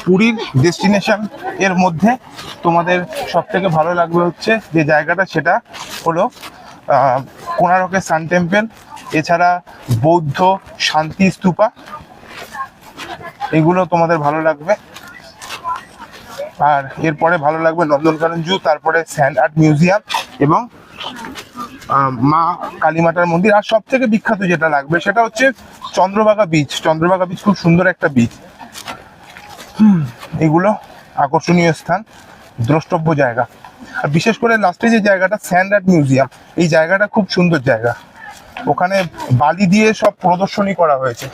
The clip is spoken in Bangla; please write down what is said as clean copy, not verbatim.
পুরীর ডেস্টিনেশন এর মধ্যে তোমাদের সব থেকে ভালো লাগবে হচ্ছে যে জায়গাটা, সেটা হলো কোণারকের সান টেম্পল, এছাড়া বৌদ্ধ শান্তি স্তূপা, এগুলো তোমাদের ভালো লাগবে। আর এরপরে ভালো লাগবে নন্দনকানন জু, তারপরে স্যান্ড আর্ট মিউজিয়াম এবং মা কালীমাতার মন্দির। আর সব থেকে বিখ্যাত যেটা লাগবে সেটা হচ্ছে চন্দ্রভাগা বিচ। চন্দ্রভাগা বিচ খুব সুন্দর একটা বিচ। এগুলো আকর্ষণীয় স্থান, দ্রষ্টব্য জায়গা। আর বিশেষ করে লাস্টে যে জায়গাটা স্যান্ড আর্ট মিউজিয়াম, এই জায়গাটা খুব সুন্দর জায়গা। ওখানে বালি দিয়ে সব প্রদর্শনী করা হয়েছে।